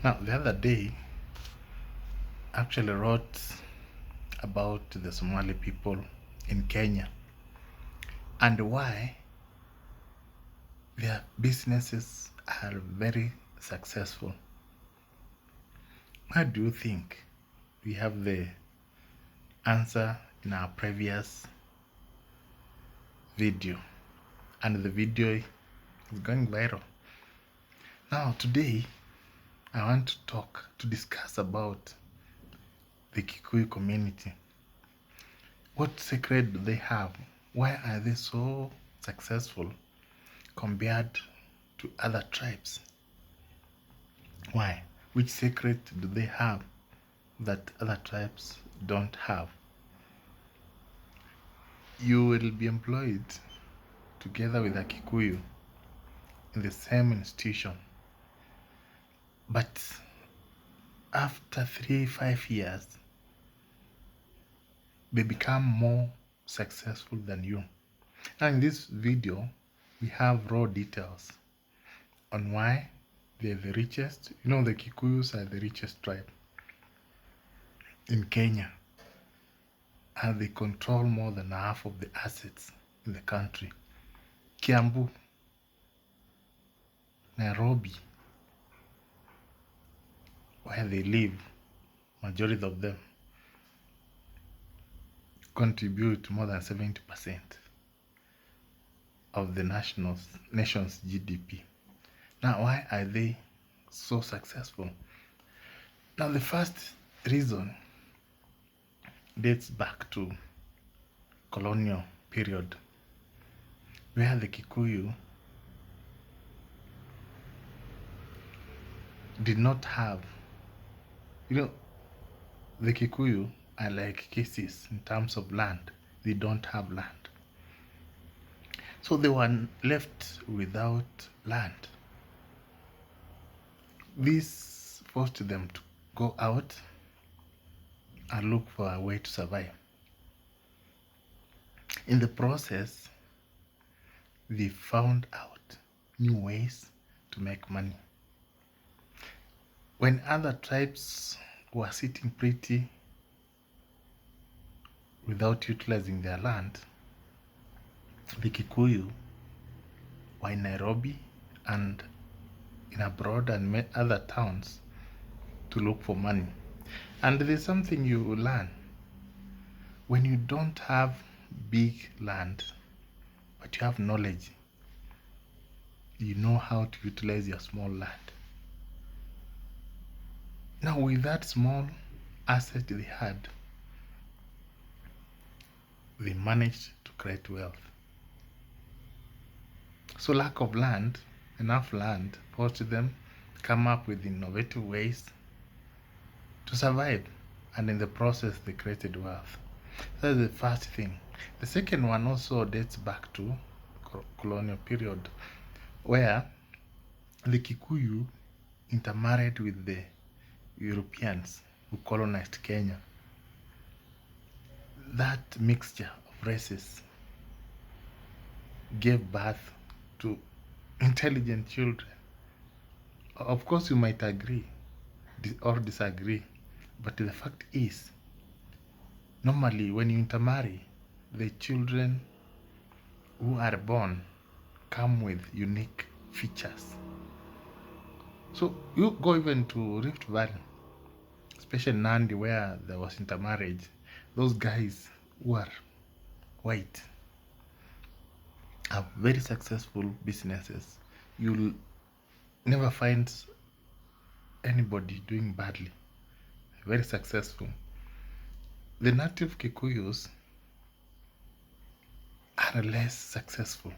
Now, the other day, I actually wrote about the Somali people in Kenya and why their businesses are very successful. Why do you think? We have the answer in our previous video, and the video is going viral. Now, today, I want to discuss about the Kikuyu community. What secret do they have? Why are they so successful compared to other tribes? Why? Which secret do they have that other tribes don't have? You will be employed together with a Kikuyu in the same institution, but after 3-5 years, they become more successful than you. Now, in this video, we have raw details on why they're the richest. You know, the Kikuyus are the richest tribe in Kenya, and they control more than half of the assets in the country. Kiambu, Nairobi, where they live, majority of them contribute more than 70% of the nation's GDP. Now, why are they so successful? Now, the first reason dates back to colonial period, where the Kikuyu did not have, the Kikuyu are like cases in terms of land. They don't have land. So they were left without land. This forced them to go out and look for a way to survive. In the process, they found out new ways to make money. When other tribes were sitting pretty without utilizing their land, the Kikuyu were in Nairobi and in abroad and other towns to look for money. And there's something you learn when you don't have big land, but you have knowledge. You know how to utilize your small land. Now, with that small asset they had, they managed to create wealth. So lack of land, enough land, forced them to come up with innovative ways to survive, and in the process they created wealth. That's the first thing. The second one also dates back to colonial period, where the Kikuyu intermarried with the Europeans who colonized Kenya. That mixture of races gave birth to intelligent children. Of course, you might agree or disagree, but the fact is, normally when you intermarry, the children who are born come with unique features. So you go even to Rift Valley, especially Nandi, where there was intermarriage. Those guys who are white have very successful businesses. You'll never find anybody doing badly. Very successful. The native Kikuyus are less successful.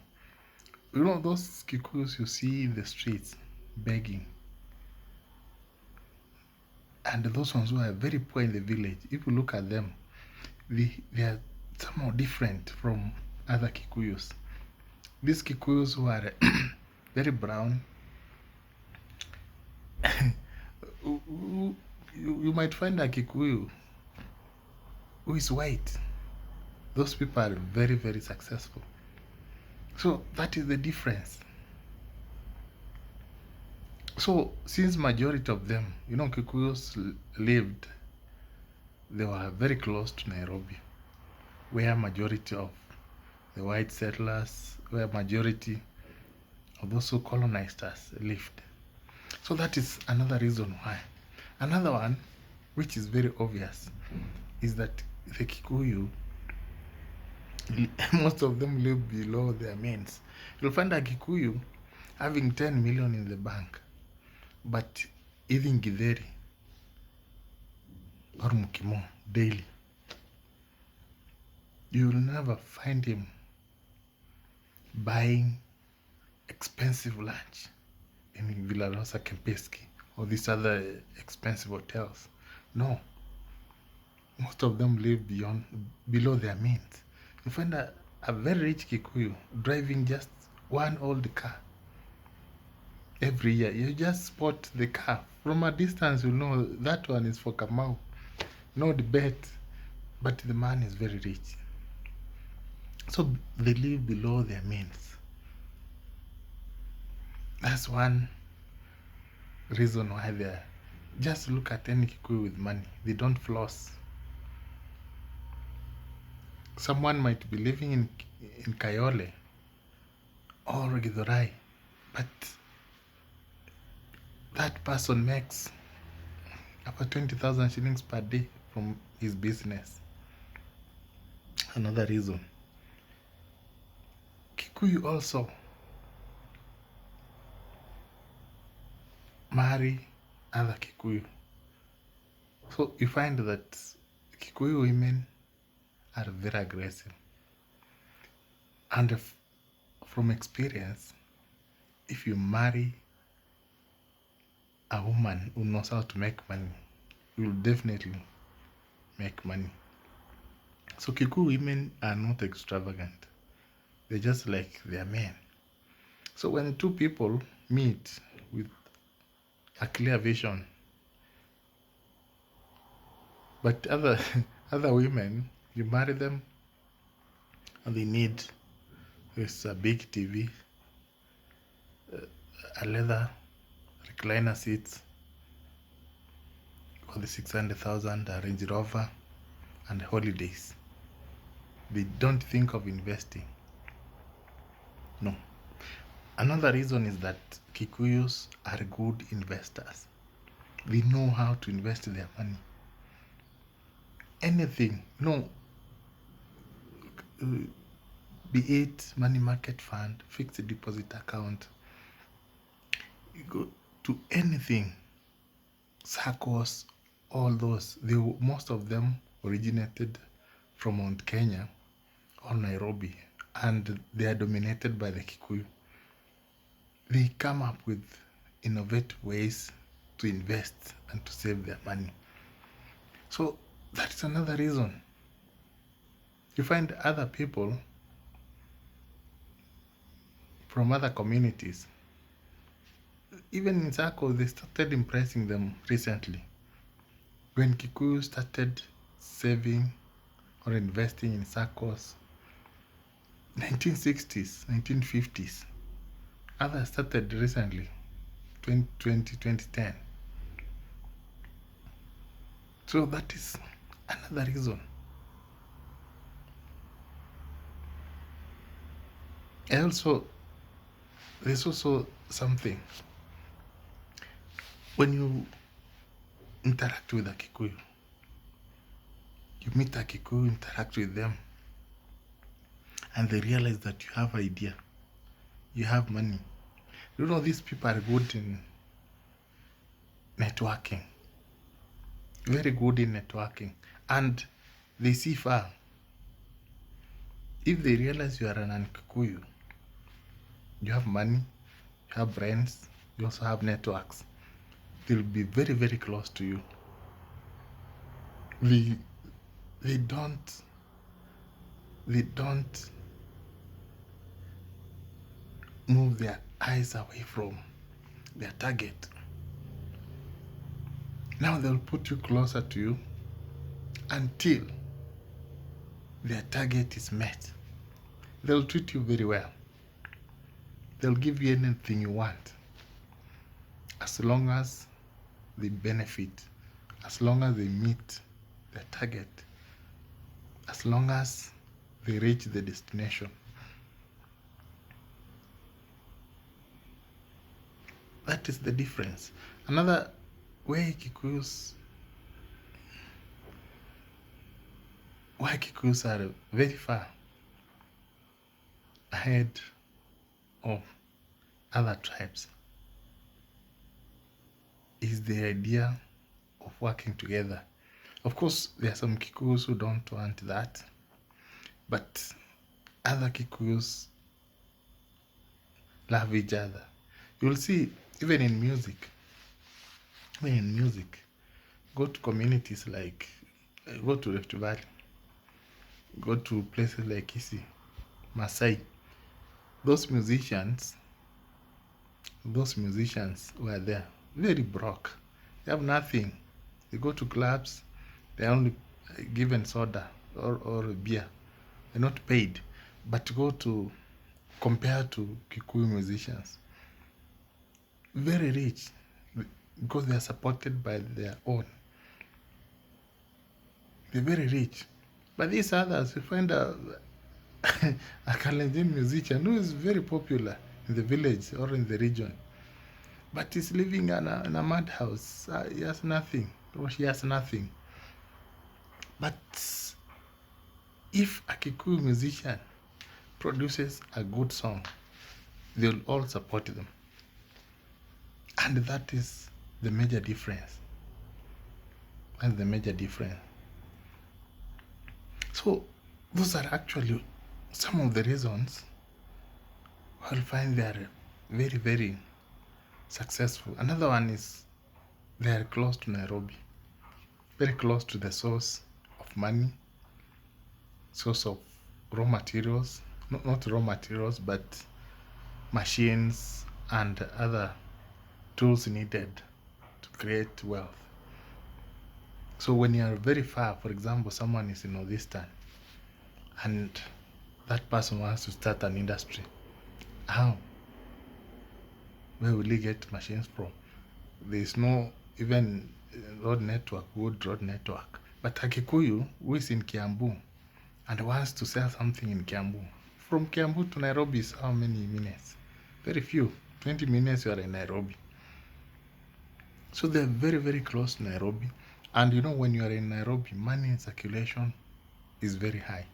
You know, those Kikuyus you see in the streets begging, and those ones who are very poor in the village, if you look at them, they are somehow different from other Kikuyus. These Kikuyus who are very brown, you might find a Kikuyu who is white. Those people are very, very successful. So that is the difference. So since majority of them, Kikuyus lived, they were very close to Nairobi, where majority of the white settlers, where majority of those who colonized us lived. So that is another reason why. Another one, which is very obvious, is that the Kikuyu, most of them live below their means. You'll find a Kikuyu having 10 million in the bank, but eating githeri or mukimo daily. You will never find him buying expensive lunch in Villa Rosa Kempinski or these other expensive hotels. No. Most of them live below their means. You find a very rich Kikuyu driving just one old car every year. You just spot the car. From a distance, you know that one is for Kamau. No debate. But the man is very rich. So they live below their means. That's one reason why they're... Just look at any Kikuyu with money. They don't floss. Someone might be living in Kayole or Githurai, but that person makes about 20,000 shillings per day from his business. Another reason. Kikuyu also marry other Kikuyu. So you find that Kikuyu women are very aggressive. And from experience, if you marry a woman who knows how to make money, you will definitely make money. So Kikuyu women are not extravagant. They're just like their men. So when two people meet with a clear vision, but other women, you marry them and they need this big TV, a leather recliner seats for the 600,000, a Range Rover, and holidays. They don't think of investing. No. Another reason is that Kikuyus are good investors. They know how to invest their money. Anything, be it money market fund, fixed deposit account, you go to anything, SACCOs, all those, most of them originated from Mount Kenya or Nairobi, and they are dominated by the Kikuyu. They come up with innovative ways to invest and to save their money. So that's another reason. You find other people from other communities, even in SACCO, they started impressing them recently. When Kikuyu started saving or investing in SACCOs, 1960s, 1950s, others started recently, 2020, 2010. So that is another reason. There's also something. When you interact with a Kikuyu, you meet a Kikuyu, interact with them, and they realize that you have idea, you have money. These people are good in networking, very good in networking, and they see far. If they realize you are an Kikuyu, you have money, you have friends, you also have networks, they'll be very, very close to you. They don't move their eyes away from their target. Now they'll put you closer to you until their target is met. They'll treat you very well. They'll give you anything you want. as long as they benefit, as long as they meet their target, as long as they reach the destination. That is the difference. Another way Kikuyus are very far ahead of other tribes is the idea of working together. Of course, there are some Kikuyus who don't want that, but other Kikuyus love each other. You'll see, even in music, go to communities like, go to Rift Valley, go to places like Kisii, Masai. Those musicians were there, very broke. They have nothing. They go to clubs, they're only given soda or beer. They're not paid. But compare to Kikuyu musicians, very rich, because they are supported by their own. They're very rich. But these others, you find a Kalenjin musician who is very popular in the village or in the region, but he's living in a madhouse. He has nothing, or she has nothing. But if a Kikuyu musician produces a good song, they'll all support them. And that is the major difference. That's the major difference. So those are actually some of the reasons I'll find they are very, very successful. Another one is they are close to Nairobi, very close to the source of money, source of raw materials, not raw materials, but machines and other tools needed to create wealth. So when you are very far, for example, someone is in Northeastern and that person wants to start an industry, how? Where will he get machines from? There is no even road network, good road network. But a Kikuyu who is in Kiambu and wants to sell something in Kiambu, from Kiambu to Nairobi is how many minutes? Very few. 20 minutes you are in Nairobi. So they're very, very close to Nairobi. And you know, when you are in Nairobi, money in circulation is very high.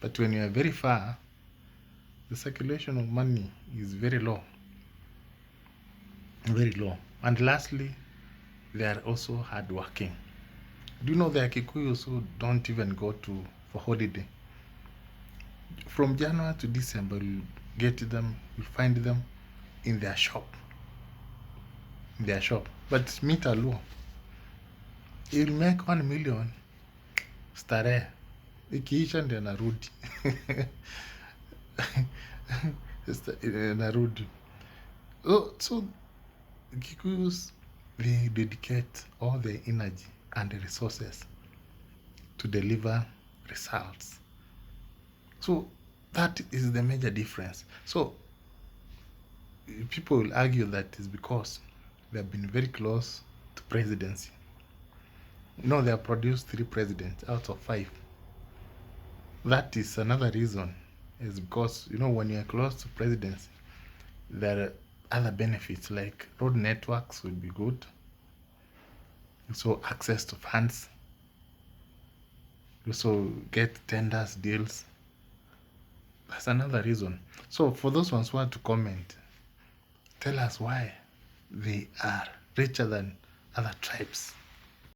But when you are very far, the circulation of money is very low. Very low. And lastly, they are also hardworking. Do you know there are Kikuyus who don't even go for holiday? From January to December, you find them in their shop. But meet a law. He'll make 1 million starehe. Ikiisha ndio narudi. Narudi. So Kikuyus, they dedicate all their energy and the resources to deliver results. So that is the major difference. So people will argue that is because they have been very close to presidency. You know, they have produced 3 presidents out of 5. That is another reason, is because, you know, when you are close to presidency, there are other benefits like road networks will be good. So access to funds. You also get tenders, deals. That's another reason. So for those ones who want to comment, tell us why they are richer than other tribes.